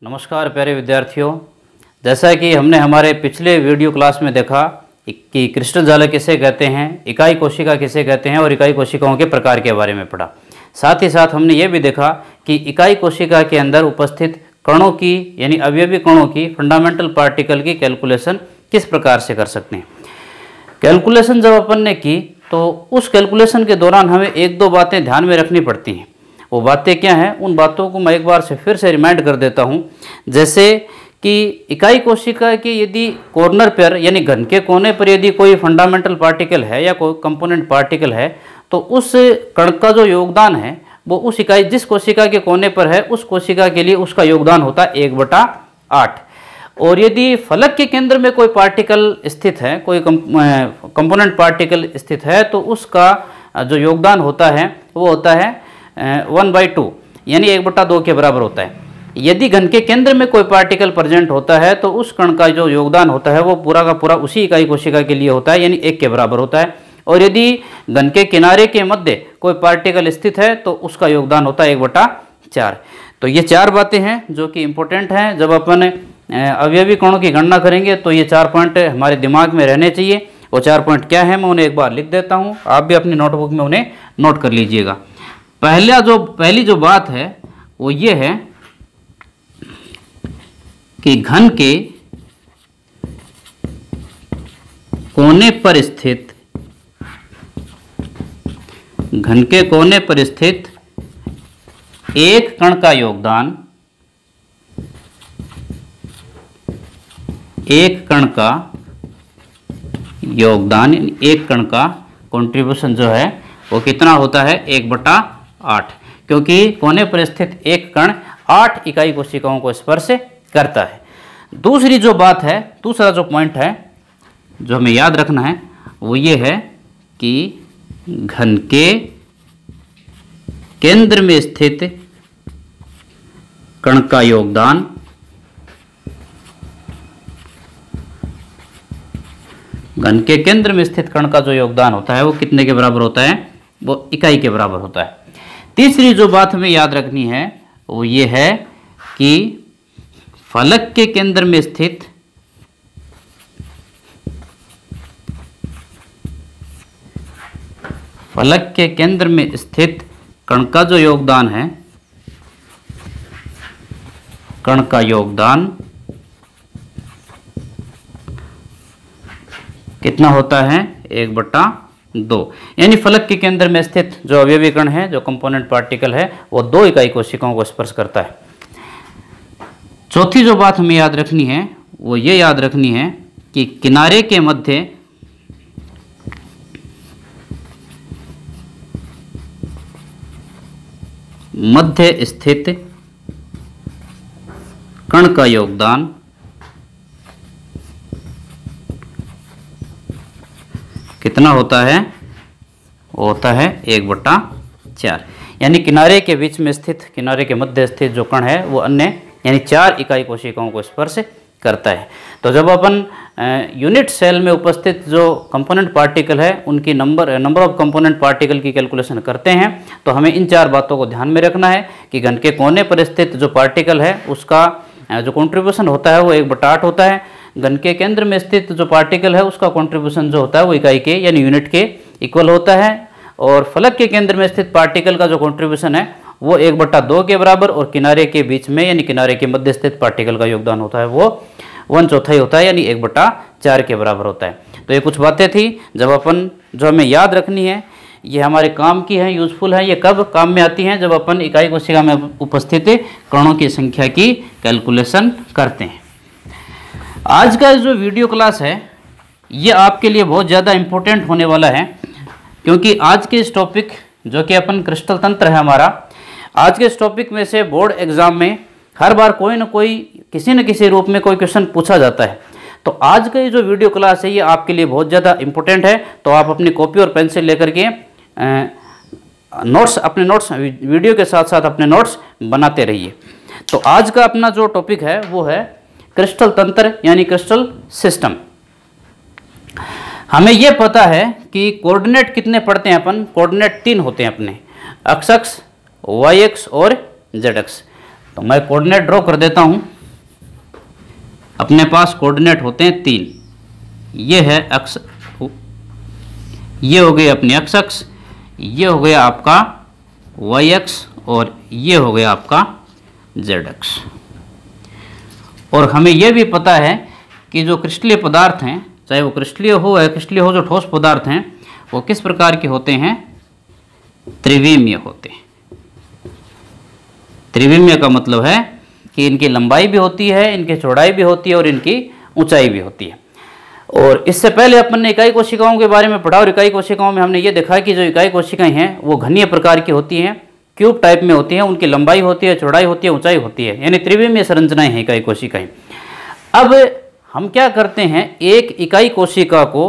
नमस्कार प्यारे विद्यार्थियों। जैसा कि हमने हमारे पिछले वीडियो क्लास में देखा कि क्रिस्टल जालक किसे कहते हैं, इकाई कोशिका किसे कहते हैं और इकाई कोशिकाओं के प्रकार के बारे में पढ़ा। साथ ही साथ हमने ये भी देखा कि इकाई कोशिका के अंदर उपस्थित कणों की यानी अवयवी कणों की फंडामेंटल पार्टिकल की कैलकुलेशन किस प्रकार से कर सकते हैं। कैलकुलेशन जब अपन ने की तो उस कैलकुलेशन के दौरान हमें एक दो बातें ध्यान में रखनी पड़ती हैं। वो बातें क्या हैं, उन बातों को मैं एक बार से फिर से रिमाइंड कर देता हूँ। जैसे कि इकाई कोशिका के यदि कॉर्नर पर यानी घन के कोने पर यदि कोई फंडामेंटल पार्टिकल है या कोई कंपोनेंट पार्टिकल है तो उस कण का जो योगदान है वो उस इकाई जिस कोशिका के कोने पर है उस कोशिका के लिए उसका योगदान होता है 1/8। और यदि फलक के केंद्र में कोई पार्टिकल स्थित है, कोई कंपोनेंट पार्टिकल स्थित है तो उसका जो योगदान होता है वो होता है 1/2 यानी 1/2 के बराबर होता है। यदि घन के केंद्र में कोई पार्टिकल प्रेजेंट होता है तो उस कण का जो योगदान होता है वो पूरा का पूरा उसी इकाई कोशिका के लिए होता है यानी 1 के बराबर होता है। और यदि घन के किनारे के मध्य कोई पार्टिकल स्थित है तो उसका योगदान होता है 1/4। तो ये चार बातें हैं जो कि इम्पोर्टेंट हैं। जब अपन अवयवी कणों की गणना करेंगे तो ये 4 पॉइंट हमारे दिमाग में रहने चाहिए। वो 4 पॉइंट क्या है मैं उन्हें एक बार लिख देता हूँ, आप भी अपनी नोटबुक में उन्हें नोट कर लीजिएगा। पहली जो बात है वो ये है कि घन के कोने पर स्थित एक कण का योगदान एक कण का कंट्रीब्यूशन जो है वो कितना होता है 1/8, क्योंकि कोने पर स्थित एक कण 8 इकाई कोशिकाओं को स्पर्श करता है। दूसरी जो बात है, दूसरा जो पॉइंट है जो हमें याद रखना है वो ये है कि घन के केंद्र में स्थित कण का योगदान घन के केंद्र में स्थित कण का जो योगदान होता है वो कितने के बराबर होता है, वो इकाई के बराबर होता है। तीसरी जो बात हमें याद रखनी है वो ये है कि फलक के केंद्र में स्थित कण का जो योगदान है, कण का योगदान कितना होता है 1/2। यानी फलक के केंद्र में स्थित जो अवयवी कण है, जो कंपोनेंट पार्टिकल है, वो 2 इकाई कोशिकाओं को स्पर्श करता है। चौथी जो बात हमें याद रखनी है वो ये याद रखनी है कि किनारे के मध्य स्थित कण का योगदान कितना होता है, वो होता है 1/4। यानी किनारे के बीच में स्थित, किनारे के मध्य स्थित जो कण है वो अन्य यानी 4 इकाई कोशिकाओं को स्पर्श करता है। तो जब अपन यूनिट सेल में उपस्थित जो कंपोनेंट पार्टिकल है उनकी नंबर ऑफ कंपोनेंट पार्टिकल की कैलकुलेशन करते हैं तो हमें इन 4 बातों को ध्यान में रखना है कि घन के कोने पर स्थित जो पार्टिकल है उसका जो कंट्रीब्यूशन होता है वो 1/8 होता है। घन के केंद्र में स्थित जो पार्टिकल है उसका कंट्रीब्यूशन जो होता है वो इकाई के यानी यूनिट के इक्वल होता है। और फलक के केंद्र में स्थित पार्टिकल का जो कंट्रीब्यूशन है वो 1/2 के बराबर और किनारे के बीच में यानी किनारे के मध्य स्थित पार्टिकल का योगदान होता है वो 1/4 होता है यानी 1/4 के बराबर होता है। तो ये कुछ बातें थी जब अपन जो हमें याद रखनी है, ये हमारे काम की है, यूजफुल है। ये कब काम में आती हैं, जब अपन इकाई कोशिका में उपस्थित कणों की संख्या की कैलकुलेशन करते हैं। आज का जो वीडियो क्लास है ये आपके लिए बहुत ज़्यादा इम्पोर्टेंट होने वाला है, क्योंकि आज के इस टॉपिक जो कि अपन क्रिस्टल तंत्र है हमारा, आज के इस टॉपिक में से बोर्ड एग्जाम में हर बार कोई ना कोई किसी न किसी रूप में कोई क्वेश्चन पूछा जाता है। तो आज का ये जो वीडियो क्लास है ये आपके लिए बहुत ज़्यादा इम्पोर्टेंट है। तो आप अपनी कॉपी और पेंसिल लेकर के अपने नोट्स वीडियो के साथ साथ अपने नोट्स बनाते रहिए। तो आज का अपना जो टॉपिक है वो है क्रिस्टल तंत्र यानी क्रिस्टल सिस्टम। हमें यह पता है कि कोऑर्डिनेट कितने पढ़ते हैं अपन, कोऑर्डिनेट 3 होते हैं अपने, एक्स अक्ष, वाई अक्ष और जेड अक्ष। तो मैं कोऑर्डिनेट ड्रॉ कर देता हूँ। अपने पास कोऑर्डिनेट होते हैं 3। ये है अक्ष, ये हो गई अपनी एक्स अक्ष, ये हो गया आपका वाई अक्ष और ये हो गया आपका जेड अक्ष। और हमें यह भी पता है कि जो क्रिस्टलीय पदार्थ हैं, चाहे वो क्रिस्टलीय हो या क्रिस्टलीय हो, जो ठोस पदार्थ हैं वो किस प्रकार के होते हैं? त्रिविमीय होते हैं। त्रिविमीय का मतलब है कि इनकी लंबाई भी होती है, इनकी चौड़ाई भी होती है और इनकी ऊंचाई भी होती है। और इससे पहले अपन ने इकाई कोशिकाओं के बारे में पढ़ा और इकाई कोशिकाओं में हमने ये देखा कि जो इकाई कोशिकाएं हैं वो घनीय प्रकार की होती हैं, क्यूब टाइप में होती हैं, उनकी लंबाई होती है, चौड़ाई होती है, ऊंचाई होती है, यानी त्रिविमीय संरचनाएं हैं इकाई कोशिकाएं। अब हम क्या करते हैं, एक इकाई कोशिका को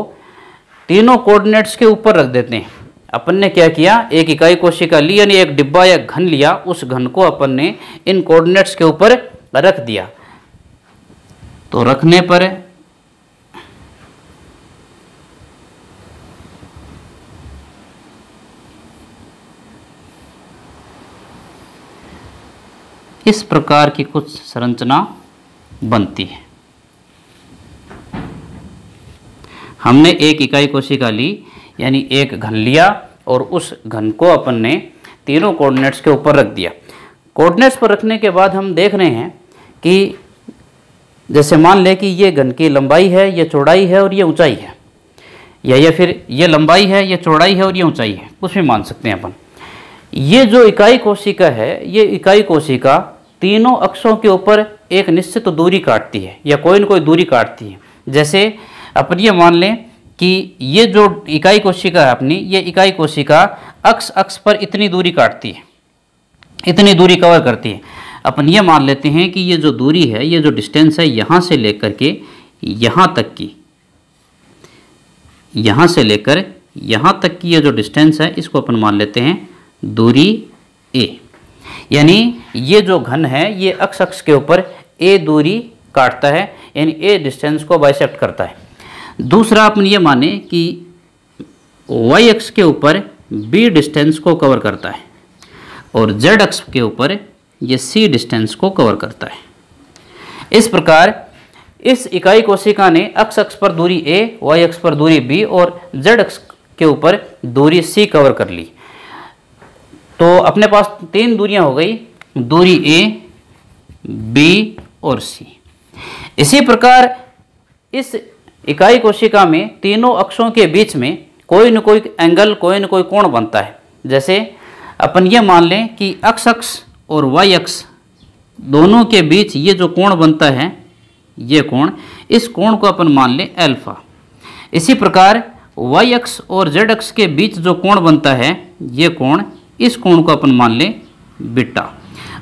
तीनों कोऑर्डिनेट्स के ऊपर रख देते हैं। अपन ने क्या किया, एक इकाई कोशिका ली, यानी एक डिब्बा या घन लिया, उस घन को अपन ने इन कोऑर्डिनेट्स के ऊपर रख दिया। तो रखने पर इस प्रकार की कुछ संरचना बनती है। हमने एक इकाई कोशिका ली, यानी एक घन लिया और उस घन को अपन ने तीनों कोऑर्डिनेट्स के ऊपर रख दिया। कोऑर्डिनेट्स पर रखने के बाद हम देख रहे हैं कि जैसे मान लें कि ये घन की लंबाई है, ये चौड़ाई है और ये ऊंचाई है, या फिर ये लंबाई है, ये चौड़ाई है और ये ऊंचाई है, कुछ भी मान सकते हैं अपन। ये जो इकाई कोशिका है, ये इकाई कोशिका तीनों अक्षों के ऊपर एक निश्चित दूरी काटती है या कोई न कोई दूरी काटती है। जैसे अपन ये मान लें कि ये जो इकाई कोशिका है अपनी, ये इकाई कोशिका अक्ष पर इतनी दूरी काटती है, इतनी दूरी कवर करती है। अपन ये मान लेते हैं कि ये जो दूरी है, ये जो डिस्टेंस है, यहाँ से लेकर के यहाँ तक की, यहाँ से लेकर यहाँ तक की ये जो डिस्टेंस है, इसको अपन मान लेते हैं दूरी ए। यानी ये जो घन है ये अक्ष के ऊपर ए दूरी काटता है, यानी ए डिस्टेंस को बाइसेक्ट करता है। दूसरा अपन ये माने कि वाई अक्ष के ऊपर बी डिस्टेंस को कवर करता है और जेड अक्ष के ऊपर ये सी डिस्टेंस को कवर करता है। इस प्रकार इस इकाई कोशिका ने अक्ष पर दूरी ए, वाई अक्ष पर दूरी बी और जेड अक्ष के ऊपर दूरी सी कवर कर ली। तो अपने पास 3 दूरियां हो गई, दूरी ए, बी और सी। इसी प्रकार इस इकाई कोशिका में तीनों अक्षों के बीच में कोई न कोई एंगल, कोई न कोई कोण बनता है। जैसे अपन ये मान लें कि अक्ष और वाई अक्ष दोनों के बीच ये जो कोण बनता है, ये कोण, इस कोण को अपन मान लें अल्फा। इसी प्रकार वाई अक्ष और जेड अक्ष के बीच जो कोण बनता है, ये कोण, इस कोण को अपन मान लें बीटा।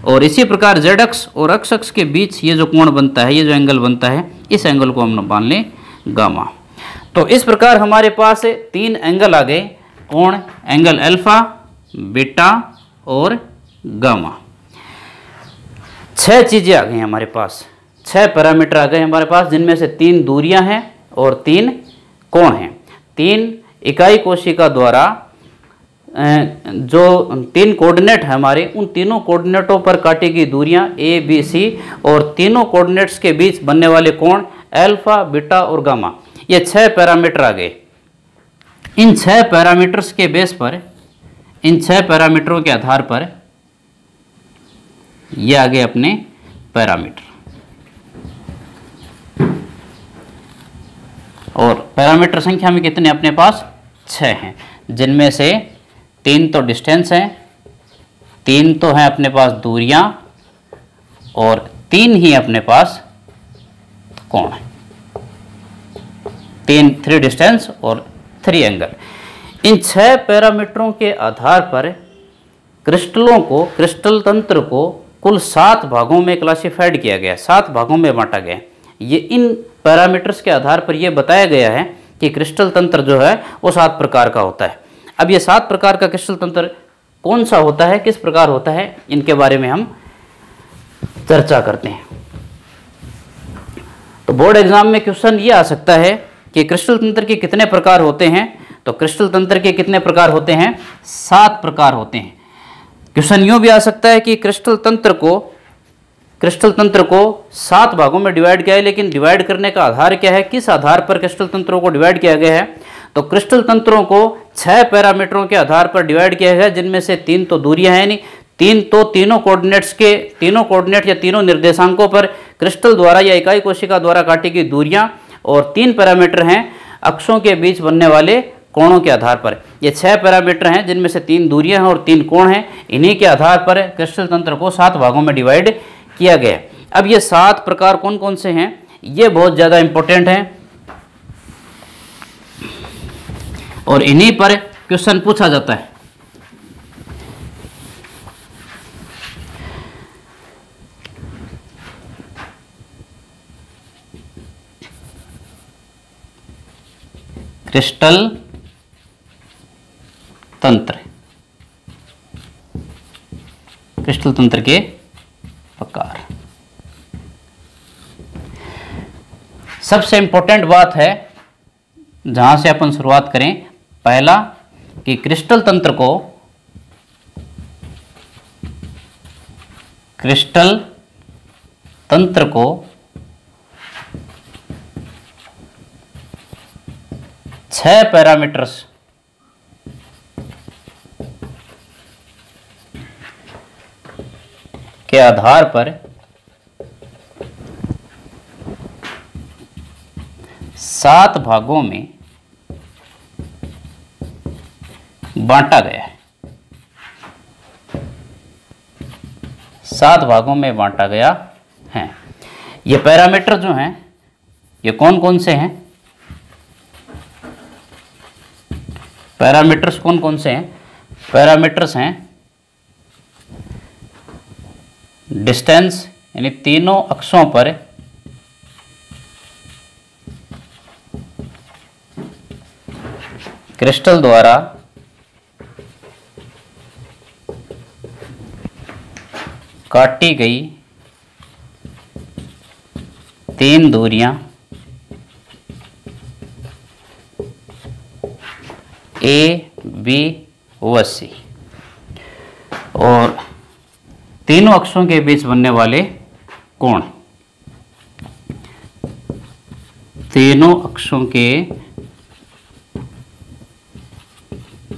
और इसी प्रकार जेड अक्ष और अक्ष के बीच ये जो कोण बनता है, ये जो एंगल बनता है, इस एंगल को हम मान लें गामा। तो इस प्रकार हमारे पास 3 एंगल आ गए, कोण, एंगल अल्फा, बीटा और गामा। 6 चीज़ें आ गई हमारे पास, 6 पैरामीटर आ गए हमारे पास, जिनमें से 3 दूरियां हैं और 3 कोण हैं। 3 इकाई कोशिका द्वारा जो 3 कोऑर्डिनेट है हमारे, उन तीनों कोऑर्डिनेटों पर काटी गई दूरियां ए, बी, सी और तीनों कोऑर्डिनेट्स के बीच बनने वाले कोण अल्फा, बीटा और गामा, ये 6 पैरामीटर आ गए। इन 6 पैरामीटर्स के बेस पर, इन 6 पैरामीटरों के आधार पर ये आ गए अपने पैरामीटर। और पैरामीटर संख्या में कितने अपने पास? 6 हैं, जिनमें से 3 तो डिस्टेंस हैं, 3 तो हैं अपने पास दूरियां और 3 ही अपने पास कोण है। 3 डिस्टेंस और 3 एंगल। इन 6 पैरामीटरों के आधार पर क्रिस्टलों को, क्रिस्टल तंत्र को कुल 7 भागों में क्लासिफाइड किया गया, 7 भागों में बांटा गया। ये इन पैरामीटर्स के आधार पर यह बताया गया है कि क्रिस्टल तंत्र जो है वो 7 प्रकार का होता है। अब ये 7 प्रकार का क्रिस्टल तंत्र कौन सा होता है, किस प्रकार होता है, इनके बारे में हम चर्चा करते हैं। तो बोर्ड एग्जाम में क्वेश्चन ये आ सकता है कि क्रिस्टल तंत्र के कितने प्रकार होते हैं। तो क्रिस्टल तंत्र के कितने प्रकार होते हैं? 7 प्रकार होते हैं। क्वेश्चन यूँ भी आ सकता है कि क्रिस्टल तंत्र को क्रिस्टल तंत्र को 7 भागों में डिवाइड किया है, लेकिन डिवाइड करने का आधार क्या है, किस आधार पर क्रिस्टल तंत्रों को डिवाइड किया गया है? तो क्रिस्टल तंत्रों को 6 पैरामीटरों के आधार पर डिवाइड किया गया है, जिनमें से 3 तो दूरियां हैं नहीं, 3 तो तीनों कोऑर्डिनेट या तीनों निर्देशांकों पर क्रिस्टल द्वारा या इकाई कोशिका द्वारा काटी गई दूरियां, और 3 पैरामीटर हैं अक्षों के बीच बनने वाले कोणों के आधार पर। ये 6 पैरामीटर हैं, जिनमें से 3 दूरियां हैं और 3 कोण हैं। इन्हीं के आधार पर क्रिस्टल तंत्र को 7 भागों में डिवाइड किया गया। अब ये 7 प्रकार कौन कौन से हैं, ये बहुत ज़्यादा इंपॉर्टेंट हैं और इन्हीं पर क्वेश्चन पूछा जाता है। क्रिस्टल तंत्र, क्रिस्टल तंत्र के प्रकार। सबसे इंपॉर्टेंट बात है जहां से अपन शुरुआत करें, पहला कि क्रिस्टल तंत्र को 6 पैरामीटर्स के आधार पर 7 भागों में बांटा गया है। 7 भागों में बांटा गया है। ये पैरामीटर जो हैं ये कौन कौन से हैं? पैरामीटर्स कौन कौन से हैं? पैरामीटर्स हैं डिस्टेंस, यानी तीनों अक्षों पर क्रिस्टल द्वारा काटी गई 3 दूरियां ए, बी व सी, और तीनों अक्षों के बीच बनने वाले कोण, तीनों अक्षों के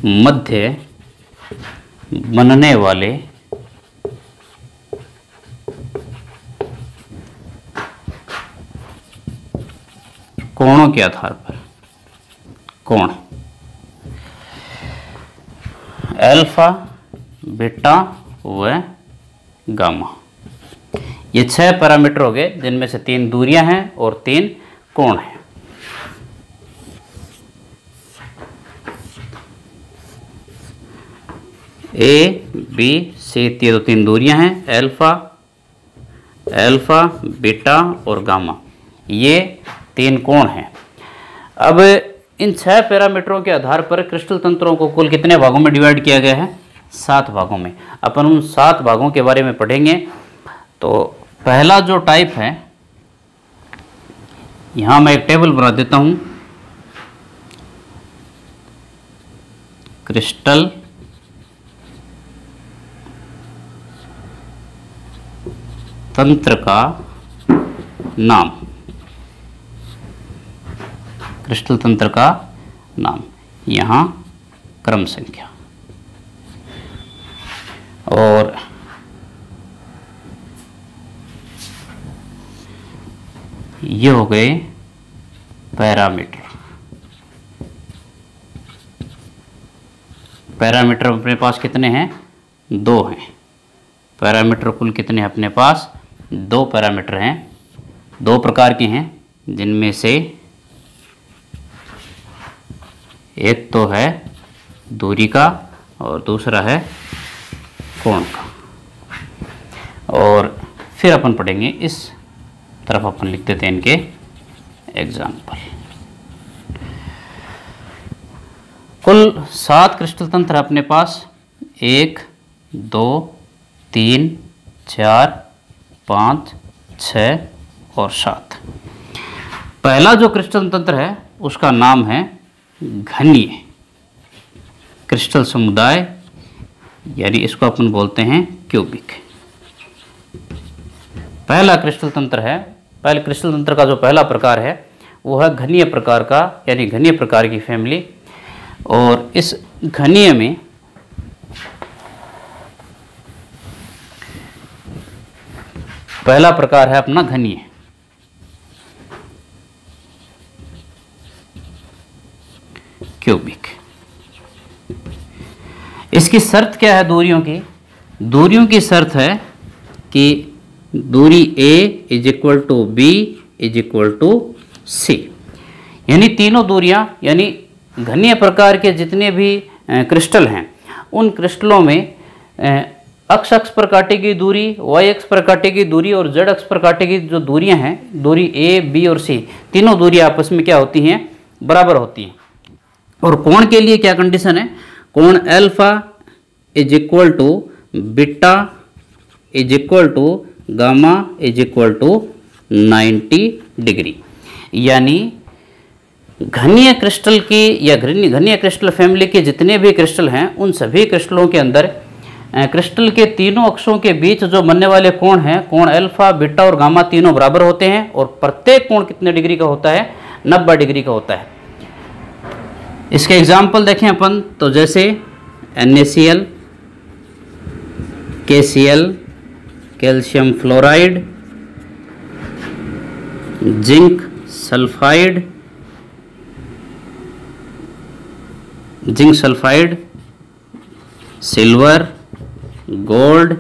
मध्य बनने वाले कोणों के आधार पर कोण अल्फा, बीटा व गामा, ये 6 पैरामीटर हो गए, जिनमें से 3 दूरियां हैं और 3 कोण हैं। ए, बी, सी, ये तो 3 दूरियां हैं, अल्फा, बीटा और गामा, ये 3 कोण हैं। अब इन 6 पैरामीटरों के आधार पर क्रिस्टल तंत्रों को कुल कितने भागों में डिवाइड किया गया है? 7 भागों में। अपन उन 7 भागों के बारे में पढ़ेंगे। तो पहला जो टाइप है, यहां मैं एक टेबल बना देता हूं, क्रिस्टल तंत्र का नाम, क्रिस्टल तंत्र का नाम, यहाँ क्रम संख्या, और ये हो गए पैरामीटर। पैरामीटर अपने पास कितने हैं? 2 हैं। पैरामीटर कुल कितने हैं अपने पास? 2 पैरामीटर हैं। 2 प्रकार के हैं, जिनमें से एक तो है दूरी का और दूसरा है कोण का। और फिर अपन पढ़ेंगे, इस तरफ अपन लिख देते हैं इनके एग्जाम्पल। कुल 7 क्रिस्टल तंत्र अपने पास, 1, 2, 3, 4, 5, 6 और 7। पहला जो क्रिस्टल तंत्र है उसका नाम है घनीय क्रिस्टल समुदाय, यानी इसको अपन बोलते हैं क्यूबिक पहला क्रिस्टल तंत्र है, पहले क्रिस्टल तंत्र का जो पहला प्रकार है वो है घनीय प्रकार का, यानी घनीय प्रकार की फैमिली। और इस घनीय में पहला प्रकार है अपना घनीय। क्यूबिक। इसकी शर्त क्या है दूरियों की? दूरियों की शर्त है कि दूरी A is equal to B is equal to C, यानी तीनों दूरियां, यानी घनीय प्रकार के जितने भी क्रिस्टल हैं उन क्रिस्टलों में अक्ष अक्ष पर काटी गई दूरी, y अक्ष पर काटी गई दूरी और z अक्ष पर काटी गई जो दूरियां हैं, दूरी A, B और C, तीनों दूरियां आपस में क्या होती हैं? बराबर होती हैं। और कोण के लिए क्या कंडीशन है? कोण alpha is equal to beta is equal to gamma is equal to 90 degree. यानी घनीय क्रिस्टल की या घनीय क्रिस्टल फैमिली के जितने भी क्रिस्टल हैं उन सभी क्रिस्टलों के अंदर क्रिस्टल के तीनों अक्षों के बीच जो बनने वाले कोण हैं, कोण अल्फा, बीटा और गामा तीनों बराबर होते हैं। और प्रत्येक कोण कितने डिग्री का होता है? 90 डिग्री का होता है। इसके एग्जाम्पल देखें अपन तो जैसे NaCl, KCl, calcium fluoride, zinc sulphide, silver, gold,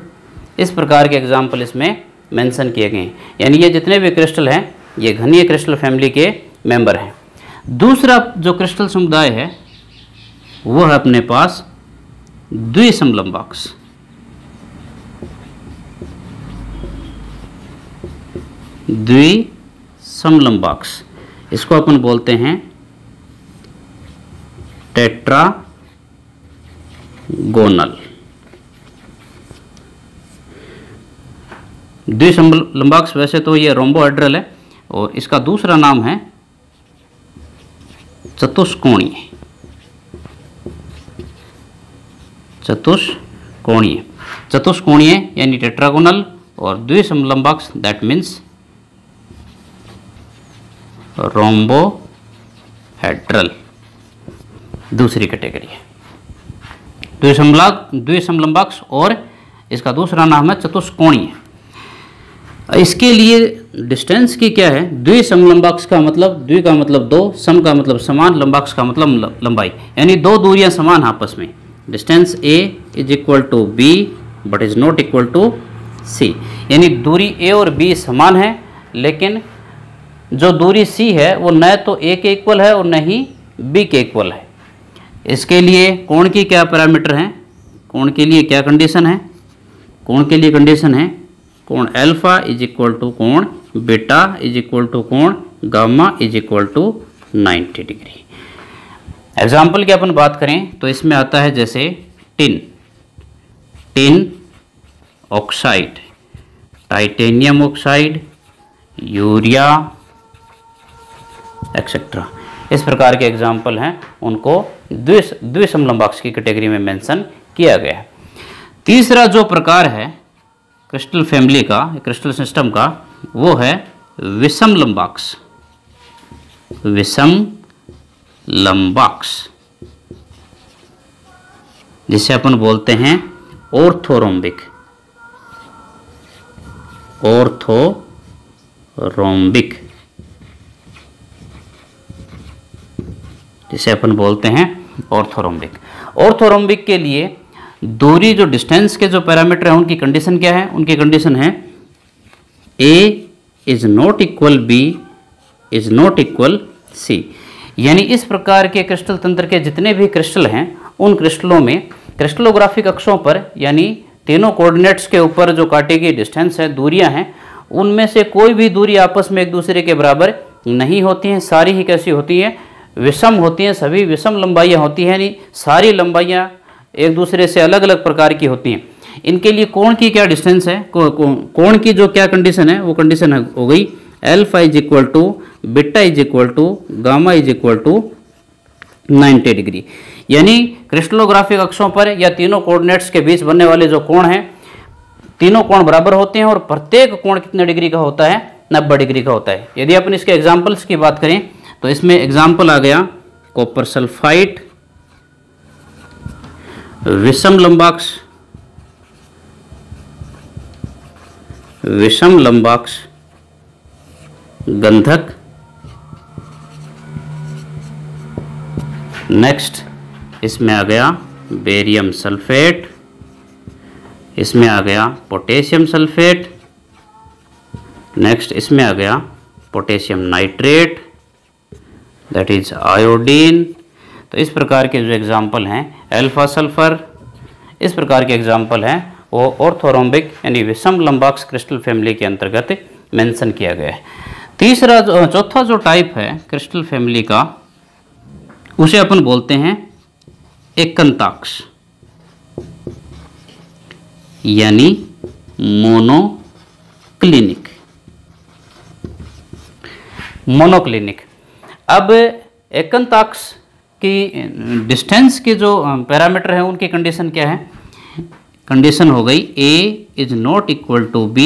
इस प्रकार के एग्जाम्पल इसमें मेंशन किए गए हैं। यानी ये जितने भी क्रिस्टल हैं ये घनीय क्रिस्टल फैमिली के मेंबर हैं। दूसरा जो क्रिस्टल समुदाय है वो है अपने पास द्विसमलंबाक्ष। द्विसमलंबाक्ष इसको अपन बोलते हैं टेट्रागोनल। द्विसमलंबाक्ष वैसे तो ये रोम्बोहेड्रल है और इसका दूसरा नाम है चतुष्कोणीय। चतुष्कोणीय यानी टेट्रागोनल, और द्विसमलंबाक्ष दैट मीन्स रोम्बोहेड्रल, दूसरी कैटेगरी है। द्विसमलंबाक्ष और इसका दूसरा नाम है चतुष्कोणीय। इसके लिए डिस्टेंस की क्या है? द्विसमलंबाक्ष का मतलब, द्वि का मतलब दो, सम का मतलब समान, लंबाक्ष का मतलब लंबाई, यानी दो दूरियां समान आपस में। Distance A is equal to B but is not equal to C, यानी दूरी A और B समान है, लेकिन जो दूरी C है वो न तो A के इक्वल है और न ही B के इक्वल है। इसके लिए कोण की क्या पैरामीटर हैं? कोण के लिए क्या कंडीशन है? कोण के लिए कंडीशन है कोण अल्फा इज इक्वल टू कोण बीटा इज इक्वल टू कोण gamma is equal to 90 degree. Example की अपन बात करें तो इसमें आता है जैसे tin oxide, titanium oxide, urea etcetera, इस प्रकार के एग्जाम्पल हैं, उनको द्विसमलंबाक्ष की कैटेगरी में मेंशन किया गया है। तीसरा जो प्रकार है क्रिस्टल फैमिली का, क्रिस्टल सिस्टम का, वो है विषमलंबाक्ष। विषमलंबाक्ष जिसे अपन बोलते हैं ऑर्थोरोम्बिक। जिसे अपन बोलते हैं ऑर्थोरोम्बिक के लिए दूरी, जो डिस्टेंस के जो पैरामीटर हैं उनकी कंडीशन क्या है? उनकी कंडीशन है A is not equal B is not equal C। यानी इस प्रकार के क्रिस्टल तंत्र के जितने भी क्रिस्टल हैं उन क्रिस्टलों में क्रिस्टलोग्राफिक अक्षों पर, यानी तीनों कोऑर्डिनेट्स के ऊपर जो काटी गई डिस्टेंस है, दूरियां हैं, उनमें से कोई भी दूरी आपस में एक दूसरे के बराबर नहीं होती हैं। सारी ही कैसी होती हैं? विषम होती हैं। सभी विषम लंबाइयाँ होती हैं, यानी सारी लंबाइयाँ एक दूसरे से अलग अलग प्रकार की होती हैं। इनके लिए कोण की क्या डिस्टेंस है? कोण की जो क्या कंडीशन है वो कंडीशन हो गई alpha is equal to beta is equal to gamma is equal to 90 degree. यानी क्रिस्टलोग्राफिक अक्षों पर या तीनों कोऑर्डिनेट्स के बीच बनने वाले जो कोण हैं तीनों कोण बराबर होते हैं और प्रत्येक कोण कितने डिग्री का होता है, 90 डिग्री का होता है। यदि अपन इसके एग्जाम्पल्स की बात करें तो इसमें एग्जाम्पल आ गया कॉपर सल्फाइड, विषम लंबाक्ष गंधक, नेक्स्ट इसमें आ गया बेरियम सल्फेट, इसमें आ गया पोटेशियम सल्फेट, नेक्स्ट इसमें आ गया potassium nitrate that is iodine. तो इस प्रकार के जो एग्जाम्पल हैं, अल्फा सल्फर, इस प्रकार के एग्जाम्पल हैं वो ऑर्थोरोम्बिक यानी विषम लंबाक्ष क्रिस्टल फैमिली के अंतर्गत मेंशन किया गया है। चौथा जो टाइप है क्रिस्टल फैमिली का उसे अपन बोलते हैं एकंताक्ष यानी मोनोक्लिनिक। अब एकंताक्ष की डिस्टेंस के जो पैरामीटर हैं उनकी कंडीशन क्या है? कंडीशन हो गई A is not equal to B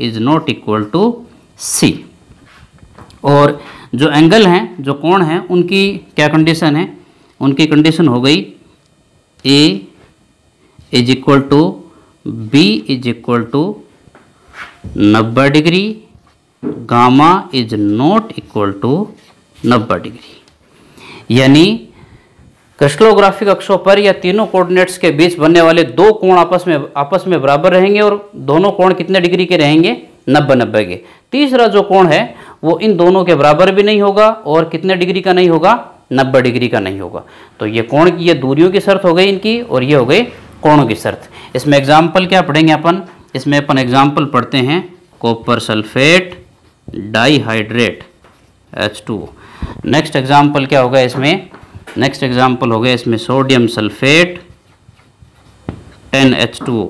is not equal to C। और जो एंगल हैं, जो कोण हैं, उनकी क्या कंडीशन है? उनकी कंडीशन हो गई A is equal to B is equal to 90 degree, gamma is not equal to 90 degree. यानी क्रिस्टलोग्राफिक अक्षों पर या तीनों कोऑर्डिनेट्स के बीच बनने वाले दो कोण आपस में बराबर रहेंगे और दोनों कोण कितने डिग्री के रहेंगे? 90-90 के। तीसरा जो कोण है वो इन दोनों के बराबर भी नहीं होगा और कितने डिग्री का नहीं होगा? 90 डिग्री का नहीं होगा। तो ये कोण की, ये दूरियों की शर्त हो गई इनकी और ये हो गई कोणों की शर्त। इसमें एग्जाम्पल क्या पढ़ेंगे अपन? इसमें अपन एग्जाम्पल पढ़ते हैं copper sulphate dihydrate H2O। Next example क्या होगा इसमें? नेक्स्ट एग्जाम्पल हो गया इसमें सोडियम सल्फेट 10H2O।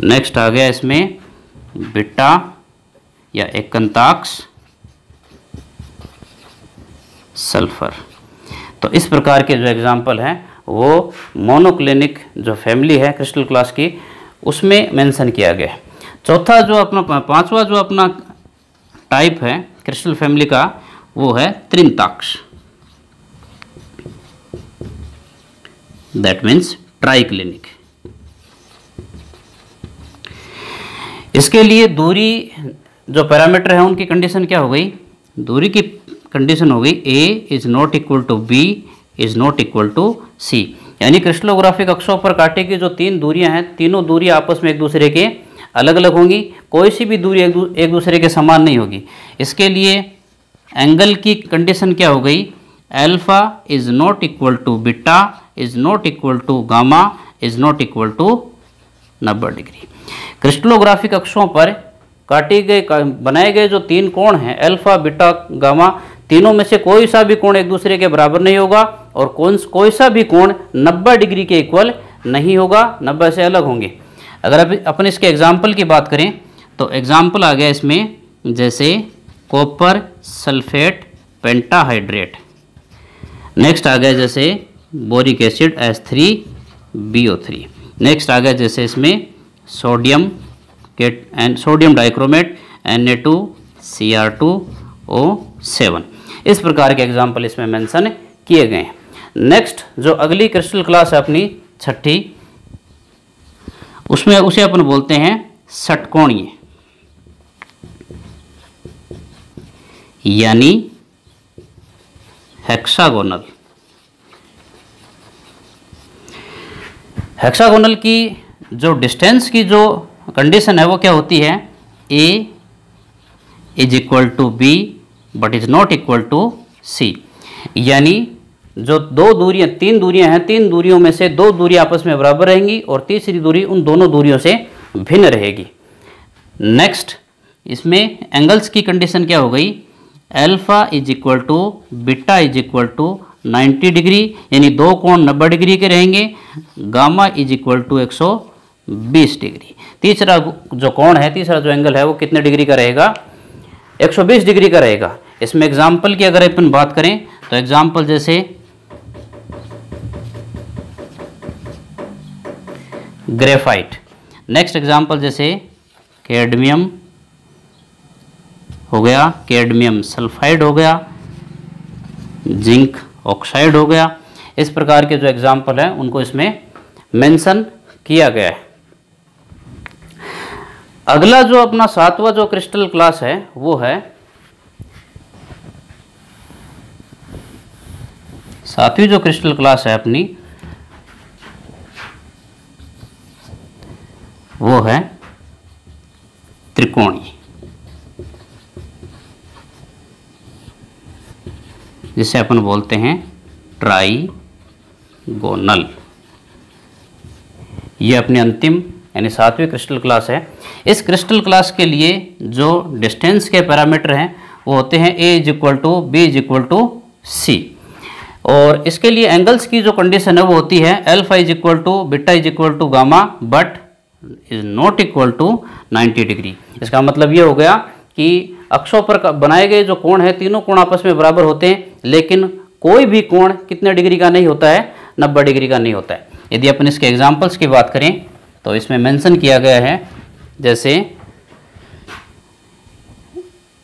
नेक्स्ट आ गया इसमें बीटा या एकंताक्ष सल्फर। तो इस प्रकार के जो एग्जाम्पल हैं वो मोनोक्लिनिक जो फैमिली है क्रिस्टल क्लास की उसमें मेंशन किया गया है। चौथा जो अपना पांचवा जो अपना टाइप है क्रिस्टल फैमिली का वो है त्रिंताक्ष, दैट मीन्स ट्राइक्लिनिक। इसके लिए दूरी जो पैरामीटर है उनकी कंडीशन क्या हो गई? दूरी की कंडीशन हो गई A is not equal to B is not equal to C। यानी क्रिस्टलोग्राफिक अक्षों पर कांटे की जो तीन दूरियां हैं, तीनों दूरियां आपस में एक दूसरे के अलग अलग होंगी, कोई सी भी दूरी एक दूसरे के समान नहीं होगी। इसके लिए एंगल की कंडीशन क्या हो गई? Alpha is not equal to beta is not equal to gamma is not equal to 90 degree. Crystallographic अक्षों पर बनाए गए जो तीन कोण हैं अल्फा बीटा गामा, तीनों में से कोई सा भी कोण एक दूसरे के बराबर नहीं होगा और कोई सा भी कोण 90 डिग्री के इक्वल नहीं होगा, 90 से अलग होंगे। अगर अपन इसके एग्जाम्पल की बात करें तो एग्जाम्पल आ गया इसमें जैसे कॉपर सल्फेट पेंटाहाइड्रेट। नेक्स्ट आ गया जैसे बोरिक एसिड H3BO3। नेक्स्ट आ गया जैसे इसमें सोडियम डाइक्रोमेट Na2Cr2O7। इस प्रकार के एग्जाम्पल इसमें मेंशन किए गए हैं। नेक्स्ट जो अगली क्रिस्टल क्लास है अपनी छठी, उसमें उसे अपन बोलते हैं षटकोणीय यानी हेक्सागोनल। हेक्सागोनल की जो डिस्टेंस की जो कंडीशन है वो क्या होती है? A is equal to B but is not equal to C। यानी जो तीन दूरियां हैं, तीन दूरियों में से दो दूरियां आपस में बराबर रहेंगी और तीसरी दूरी उन दोनों दूरियों से भिन्न रहेगी। नेक्स्ट इसमें एंगल्स की कंडीशन क्या हो गई? Alpha is equal to beta is equal to 90 degree, यानी दो कोण 90 डिग्री के रहेंगे, gamma is equal to 120 degree. तीसरा जो कोण है, तीसरा जो एंगल है वो कितने डिग्री का रहेगा? 120 डिग्री का रहेगा। इसमें एग्जाम्पल की अगर अपन बात करें तो एग्जाम्पल जैसे ग्रेफाइट, नेक्स्ट एग्जाम्पल जैसे कैडमियम हो गया, कैडमियम सल्फाइड हो गया, जिंक ऑक्साइड हो गया। इस प्रकार के जो एग्जाम्पल हैं उनको इसमें मेंशन किया गया है। अगला जो अपना 7वां जो क्रिस्टल क्लास है वो है 7वीं जो क्रिस्टल क्लास है अपनी वो है त्रिकोणीय, जिसे अपन बोलते हैं ट्राइगोनल। ये अपनी अंतिम यानी 7वीं क्रिस्टल क्लास है। इस क्रिस्टल क्लास के लिए जो डिस्टेंस के पैरामीटर हैं वो होते हैं a = b = c, और इसके लिए एंगल्स की जो कंडीशन है वो होती है alpha = beta = gamma but is not equal to 90 degree. इसका मतलब ये हो गया कि अक्षों पर बनाए गए जो कोण है तीनों कोण आपस में बराबर होते हैं, लेकिन कोई भी कोण कितने डिग्री का नहीं होता है, 90 डिग्री का नहीं होता है। यदि अपन इसके एग्जाम्पल्स की बात करें तो इसमें मेंशन किया गया है जैसे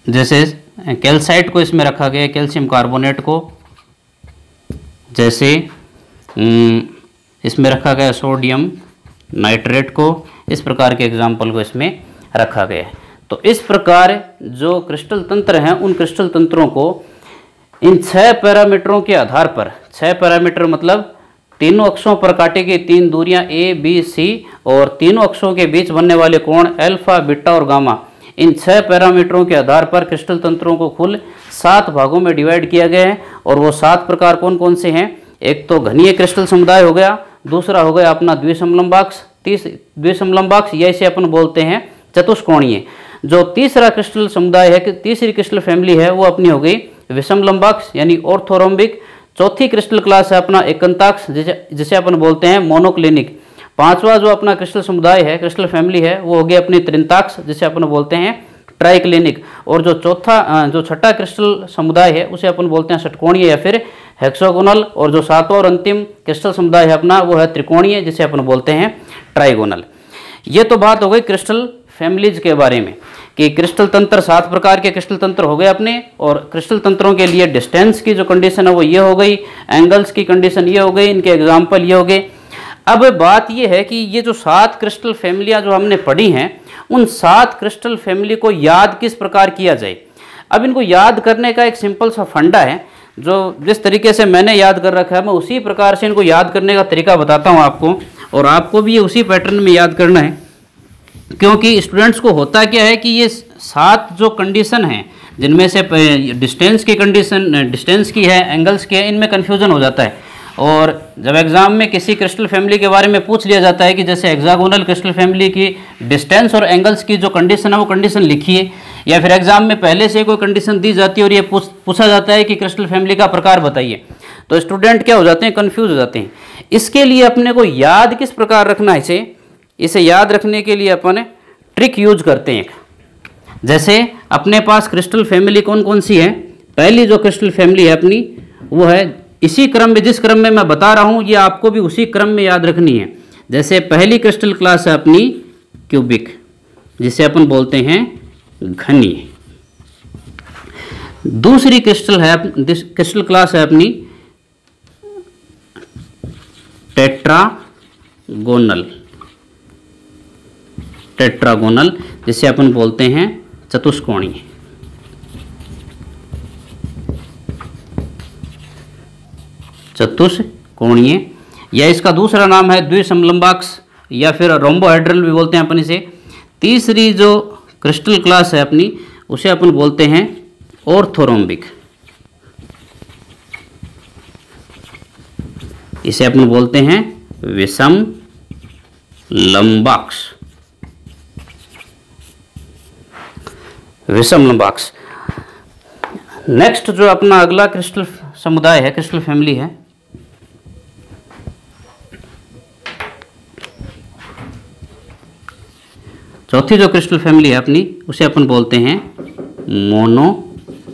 कैल्साइट को इसमें रखा गया है, कैल्शियम कार्बोनेट को, जैसे इसमें रखा गया सोडियम नाइट्रेट को। इस प्रकार के एग्जाम्पल को इसमें रखा गया है। तो इस प्रकार जो क्रिस्टल तंत्र हैं उन क्रिस्टल तंत्रों को इन 6 पैरामीटरों के आधार पर, 6 पैरामीटर मतलब तीनों अक्षों पर काटी गई 3 दूरियां A, B, C और तीनों अक्षों के बीच बनने वाले कोण अल्फा, बीटा और गामा, इन 6 पैरामीटरों के आधार पर क्रिस्टल तंत्रों को कुल 7 भागों में डिवाइड किया गया है। और वो 7 प्रकार कौन कौन से हैं? एक तो घनीय क्रिस्टल समुदाय हो गया, दूसरा हो गया अपना द्विसमलंबाक्ष, द्विसमलंबाक्ष या इसे अपन बोलते हैं चतुष्कोणीय। जो तीसरा क्रिस्टल समुदाय है कि तीसरी क्रिस्टल फैमिली है वो अपनी हो गई विषमलंबाक्ष यानी ऑर्थोरोम्बिक। चौथी क्रिस्टल क्लास है अपना एकंताक्ष जिसे अपन बोलते हैं मोनोक्लिनिक। 5वां जो अपना क्रिस्टल समुदाय है, क्रिस्टल फैमिली है, वो हो गया अपनी त्रिंताक्ष जिसे अपन बोलते हैं ट्राइक्लिनिक। और जो छठा क्रिस्टल समुदाय है उसे अपन बोलते हैं षटकोणीय या फिर हेक्सागोनल। और जो 7वां और अंतिम क्रिस्टल समुदाय है अपना वो है त्रिकोणीय जिसे अपन बोलते हैं ट्राइगोनल। ये तो बात हो गई क्रिस्टल फैमिलीज के बारे में कि क्रिस्टल तंत्र 7 प्रकार के क्रिस्टल तंत्र हो गए अपने, और क्रिस्टल तंत्रों के लिए डिस्टेंस की जो कंडीशन है वो ये हो गई, एंगल्स की कंडीशन ये हो गई, इनके एग्जाम्पल ये हो गए। अब बात ये है कि ये जो 7 क्रिस्टल फैमिलियाँ जो हमने पढ़ी हैं उन 7 क्रिस्टल फैमिली को याद किस प्रकार किया जाए। अब इनको याद करने का एक सिंपल सा फंडा है, जो जिस तरीके से मैंने याद कर रखा है मैं उसी प्रकार से इनको याद करने का तरीका बताता हूँ आपको, और आपको भी ये उसी पैटर्न में याद करना है। क्योंकि स्टूडेंट्स को होता क्या है कि ये 7 जो कंडीशन हैं जिनमें से डिस्टेंस की कंडीशन डिस्टेंस की है, एंगल्स की है, इनमें कन्फ्यूजन हो जाता है। और जब एग्जाम में किसी क्रिस्टल फैमिली के बारे में पूछ लिया जाता है कि जैसे हेक्सागोनल क्रिस्टल फैमिली की डिस्टेंस और एंगल्स की जो कंडीशन है वो कंडीशन लिखिए, या फिर एग्जाम में पहले से कोई कंडीशन दी जाती है और ये पूछा जाता है कि क्रिस्टल फैमिली का प्रकार बताइए, तो स्टूडेंट क्या हो जाते हैं, कन्फ्यूज हो जाते हैं। इसके लिए अपने को याद किस प्रकार रखना है, इसे याद रखने के लिए अपन ट्रिक यूज करते हैं। जैसे अपने पास क्रिस्टल फैमिली कौन कौन सी है, पहली जो क्रिस्टल फैमिली है अपनी वो है इसी क्रम में, जिस क्रम में मैं बता रहा हूं ये आपको भी उसी क्रम में याद रखनी है। जैसे पहली क्रिस्टल क्लास है अपनी क्यूबिक जिसे अपन बोलते हैं घनीय। दूसरी क्रिस्टल क्लास है अपनी टेट्रागोनल जिसे अपन बोलते हैं चतुष्कोणीय। चतुष्कोणीय या इसका दूसरा नाम है द्विसमलंबाक्ष या फिर रोम्बोहेड्रल भी बोलते हैं अपन इसे। तीसरी जो क्रिस्टल क्लास है अपनी उसे अपन बोलते हैं ऑर्थोरोम्बिक, इसे अपन बोलते हैं विषम लंबाक्ष। विषम लंबाक्ष। नेक्स्ट जो अपना अगला क्रिस्टल समुदाय है, क्रिस्टल फैमिली है, चौथी जो क्रिस्टल फैमिली है अपनी उसे अपन बोलते हैं मोनोक्लिनिक।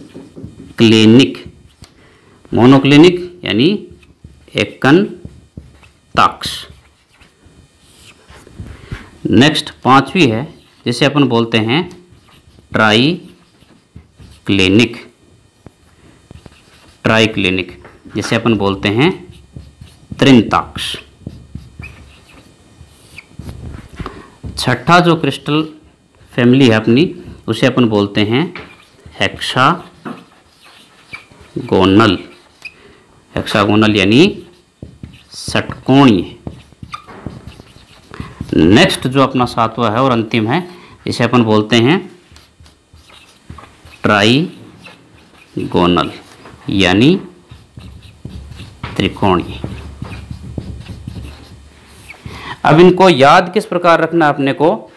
मोनोक्लिनिक यानी एकंताक्ष। नेक्स्ट पांचवी है जिसे अपन बोलते हैं ट्राई क्लिनिक, ट्राई क्लिनिक जिसे अपन बोलते हैं त्रिंताक्ष। छठा जो क्रिस्टल फैमिली है अपनी उसे अपन बोलते हैं हेक्सागोनल, हेक्सागोनल यानी षटकोणीय। नेक्स्ट जो अपना सातवां है और अंतिम है इसे अपन बोलते हैं ट्राईगोनल यानी त्रिकोणीय। अब इनको याद किस प्रकार रखना अपने को,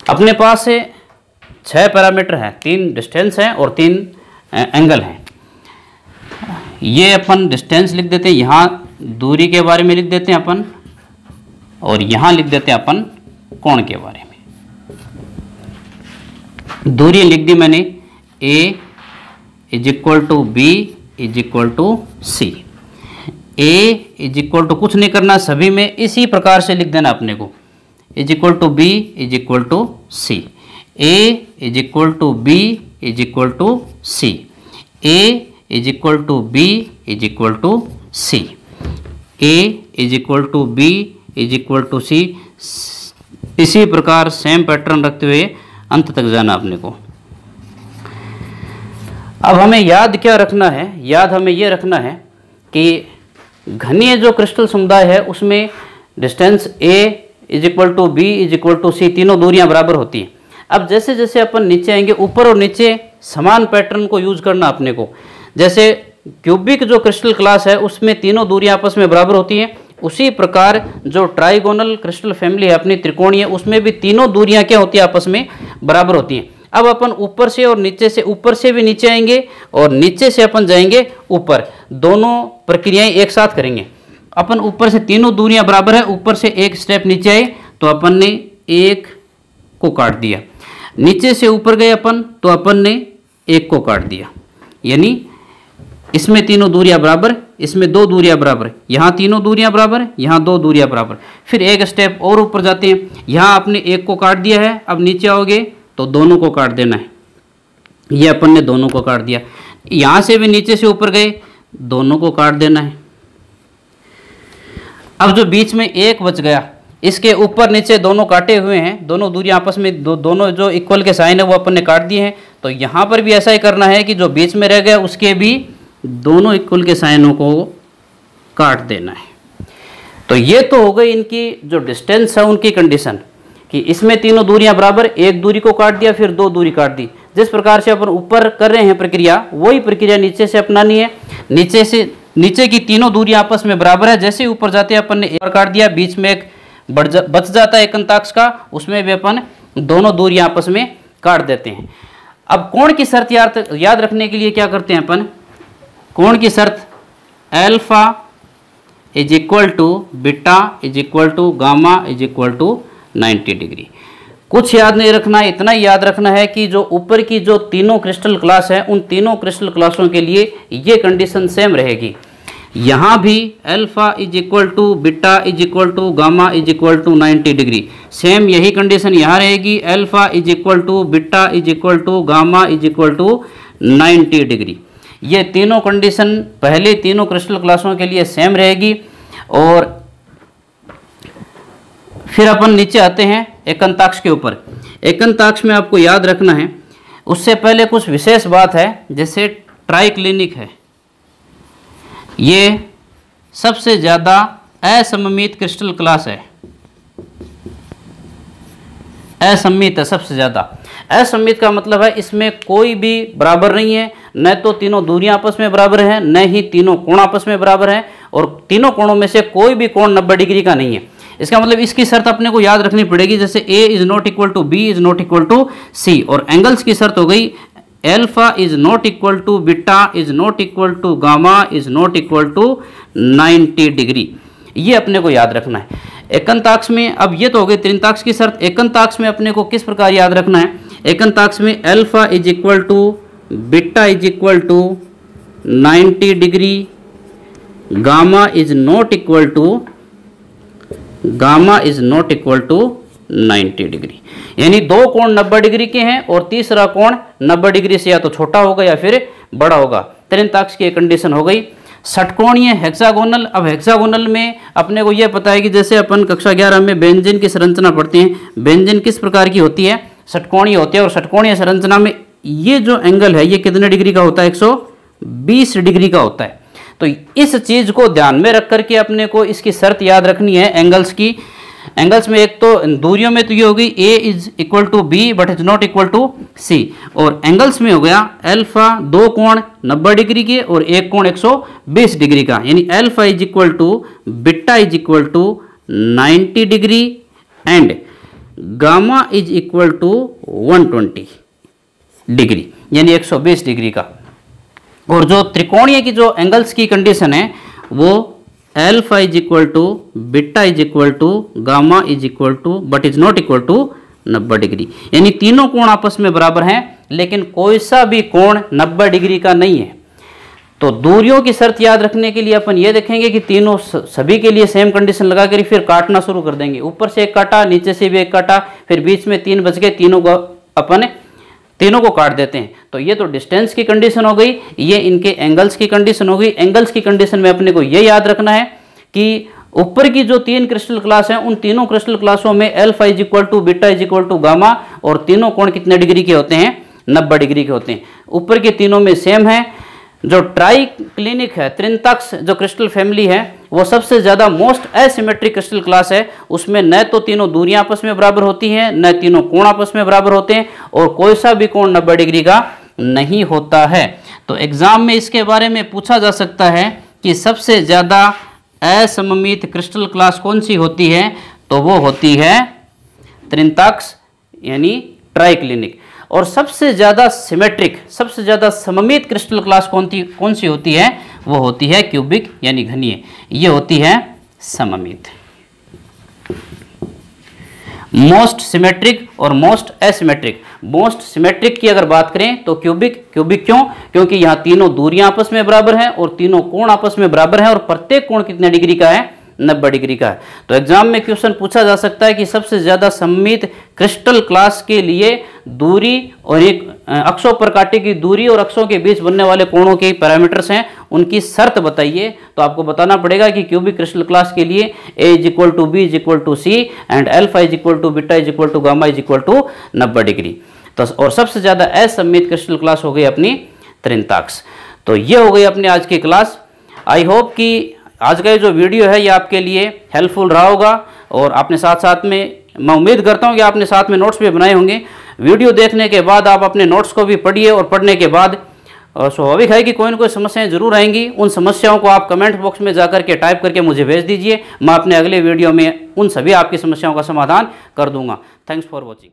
अपने पास से 6 पैरामीटर हैं, 3 डिस्टेंस हैं और 3 एंगल हैं। ये अपन डिस्टेंस लिख देते हैं, यहाँ दूरी के बारे में लिख देते हैं अपन, और यहाँ लिख देते हैं अपन कोण के बारे में। दूरी लिख दी मैंने, A is equal to B is equal to C. A is equal to कुछ नहीं करना, सभी में इसी प्रकार से लिख देना अपने को, is equal to B is equal to C. A is equal to B is equal to C. A is equal to B is equal to C. A is equal to B is equal to C. इसी प्रकार same pattern रखते हुए अंत तक जाना अपने को। अब हमें याद क्या रखना है, याद हमें ये रखना है कि घनीय जो क्रिस्टल समुदाय है उसमें distance A is equal to B is equal to C, तीनों दूरियां बराबर होती हैं। अब जैसे जैसे अपन नीचे आएंगे, ऊपर और नीचे समान पैटर्न को यूज करना अपने को। जैसे क्यूबिक जो क्रिस्टल क्लास है उसमें तीनों दूरियां आपस में बराबर होती हैं, उसी प्रकार जो ट्राइगोनल क्रिस्टल फैमिली है अपनी त्रिकोणीय, उसमें भी तीनों दूरियां क्या होती है आपस में बराबर होती हैं। अब अपन ऊपर से और नीचे से, ऊपर से भी नीचे आएंगे और नीचे से अपन जाएंगे ऊपर, दोनों प्रक्रियाएं एक साथ करेंगे। अपन ऊपर से तीनों दूरियां बराबर है, ऊपर से एक स्टेप नीचे आए तो अपन ने एक को काट दिया, नीचे से ऊपर गए अपन तो अपन ने एक को काट दिया। यानी इसमें तीनों दूरियां बराबर, इसमें 2 दूरियां बराबर, यहाँ तीनों दूरियां बराबर, यहाँ 2 दूरियां बराबर। फिर एक स्टेप और ऊपर जाते हैं, यहाँ आपने एक को काट दिया है, अब नीचे आओगे तो दोनों को काट देना है। ये अपन ने दोनों को काट दिया। यहाँ से भी नीचे से ऊपर गए, दोनों को काट देना है। अब जो बीच में एक बच गया, इसके ऊपर नीचे दोनों काटे हुए हैं, दोनों दूरियां आपस में दोनों जो इक्वल के साइन है वो अपन ने काट दिए हैं। तो यहाँ पर भी ऐसा ही करना है कि जो बीच में रह गया उसके भी दोनों इक्वल के साइनों को काट देना है। तो ये तो हो गई इनकी जो डिस्टेंस है उनकी कंडीशन, कि इसमें तीनों दूरियां बराबर, एक दूरी को काट दिया फिर 2 दूरी काट दी। जिस प्रकार से अपन ऊपर कर रहे हैं प्रक्रिया, वही प्रक्रिया नीचे से अपनानी है। नीचे की तीनों दूरियां आपस में बराबर है। जैसे ऊपर जाते हैं अपन ने एक काट दिया, बीच में एक बच जाता है एकंताक्ष का, उसमें भी अपन दोनों दूरियां आपस में काट देते हैं। अब कोण की शर्त याद रखने के लिए क्या करते हैं अपन, कोण की शर्त alpha is equal to beta is equal to gamma is equal to 90 degree. कुछ याद नहीं रखना है, इतना ही याद रखना है कि जो ऊपर की जो तीनों क्रिस्टल क्लास है उन तीनों क्रिस्टल क्लासों के लिए ये कंडीशन सेम रहेगी। यहाँ भी alpha is equal to beta is equal to gamma is equal to 90 degree, same यही कंडीशन यहाँ रहेगी। Alpha is equal to beta is equal to gamma is equal to 90 degree. ये तीनों कंडीशन पहले तीनों क्रिस्टल क्लासों के लिए सेम रहेगी। और फिर अपन नीचे आते हैं एकंताक्ष के ऊपर। एकंताक्ष में आपको याद रखना है, उससे पहले कुछ विशेष बात है। जैसे ट्राइक्लिनिक है, ये सबसे ज़्यादा असममित क्रिस्टल क्लास है, असममित है सबसे ज़्यादा। असममित का मतलब है इसमें कोई भी बराबर नहीं है, न तो तीनों दूरियां आपस में बराबर हैं, न ही तीनों कोण आपस में बराबर हैं, और तीनों कोणों में से कोई भी कोण 90 डिग्री का नहीं है। इसका मतलब इसकी शर्त अपने को याद रखनी पड़ेगी। जैसे A is not equal to B is not equal to C, और एंगल्स की शर्त हो गई alpha is not equal to beta is not equal to gamma is not equal to 90 degree. ये अपने को याद रखना है एकंताक्ष में। अब ये तो हो गई त्रिंताक्ष की शर्त। एकंताक्ष में अपने को किस प्रकार याद रखना है, एकंताक्ष में alpha is equal to beta is equal to 90 degree, gamma is not equal to gamma is not equal to 90 degree. यानी दो कोण 90 डिग्री के हैं और तीसरा कोण 90 डिग्री से या तो छोटा होगा या फिर बड़ा होगा। त्रिंताक्ष की एक कंडीशन हो गई। षटकोणीय हेक्सागोनल। अब हेक्सागोनल में अपने को यह पता है कि जैसे अपन कक्षा 11 में व्यंजन की संरचना पढ़ते हैं, व्यंजन किस प्रकार की होती है, षटकोणीय होती है। और षटकोणीय संरचना में ये जो एंगल है ये कितने डिग्री का होता है, 120 डिग्री का होता है। तो इस चीज को ध्यान में रख करके अपने को इसकी शर्त याद रखनी है एंगल्स की। एंगल्स में एक तो दूरियों में तो ये हो गई a is equal to B but is not equal to C, और एंगल्स में हो गया अल्फा, दो कोण 90 डिग्री के और एक कोण 120 डिग्री का, यानी alpha is equal to beta is equal to 90 degree and gamma is equal to 120 degree, यानी 120 डिग्री का। और जो त्रिकोणीय की जो एंगल्स की कंडीशन है वो alpha is equal to beta is equal to gamma is equal to but is not equal to 90 degree, यानी तीनों कोण आपस में बराबर हैं लेकिन कोई सा भी कोण 90 डिग्री का नहीं है। तो दूरियों की शर्त याद रखने के लिए अपन ये देखेंगे कि तीनों सभी के लिए सेम कंडीशन लगा कर फिर काटना शुरू कर देंगे। ऊपर से एक काटा, नीचे से भी एक काटा, फिर बीच में 3 बच गए, तीनों को अपन तीनों को काट देते हैं। तो ये तो डिस्टेंस की कंडीशन हो गई, ये इनके एंगल्स की कंडीशन हो गई। एंगल्स की कंडीशन में अपने को ये याद रखना है कि ऊपर की जो 3 क्रिस्टल क्लास हैं उन तीनों क्रिस्टल क्लासों में alpha is equal to beta is equal to gamma और तीनों कोण कितने डिग्री के होते हैं, 90 डिग्री के होते हैं। ऊपर के तीनों में सेम है। जो ट्राई क्लिनिक है, त्रिंताक्ष जो क्रिस्टल फैमिली है, वो सबसे ज़्यादा मोस्ट एसिमेट्रिक क्रिस्टल क्लास है। उसमें न तो तीनों दूरियां आपस में बराबर होती हैं, न तीनों कोण आपस में बराबर होते हैं और कोई सा भी कोण 90 डिग्री का नहीं होता है। तो एग्जाम में इसके बारे में पूछा जा सकता है कि सबसे ज़्यादा असममित क्रिस्टल क्लास कौन सी होती है, तो वो होती है त्रिंताक्ष यानी ट्राइक्लिनिक। और सबसे ज़्यादा सिमेट्रिक, सबसे ज़्यादा सममित क्रिस्टल क्लास कौन सी होती है, वो होती है क्यूबिक यानी घनीय, ये होती है सममित। मोस्ट सिमेट्रिक और मोस्ट एसिमेट्रिक। मोस्ट सिमेट्रिक की अगर बात करें तो क्यूबिक क्यों, क्योंकि यहाँ तीनों दूरियां आपस में बराबर हैं और तीनों कोण आपस में बराबर हैं और प्रत्येक कोण कितने डिग्री का है, 90 डिग्री का है। तो एग्जाम में क्वेश्चन पूछा जा सकता है कि सबसे ज्यादा सममित क्रिस्टल क्लास के लिए दूरी और एक अक्षों पर काटे की दूरी और अक्षों के बीच बनने वाले कोणों के पैरामीटर्स हैं, उनकी शर्त बताइए। तो आपको बताना पड़ेगा कि क्यूबिक क्रिस्टल क्लास के लिए a is equal to B is equal to C and alpha is equal to beta is equal to gamma is equal to 90 degree. तो और सबसे ज्यादा असममित क्रिस्टल क्लास हो गई अपनी त्रिंताक्ष। तो ये हो गई अपनी आज की क्लास। आई होप कि आज का ये जो वीडियो है ये आपके लिए हेल्पफुल रहा होगा और आपने साथ में मैं उम्मीद करता हूँ कि आपने साथ में नोट्स भी बनाए होंगे। वीडियो देखने के बाद आप अपने नोट्स को भी पढ़िए और पढ़ने के बाद स्वाभाविक है कि कोई ना कोई समस्याएं जरूर आएंगी। उन समस्याओं को आप कमेंट बॉक्स में जाकर के टाइप करके मुझे भेज दीजिए। मैं अपने अगले वीडियो में उन सभी आपकी समस्याओं का समाधान कर दूंगा। Thanks for watching.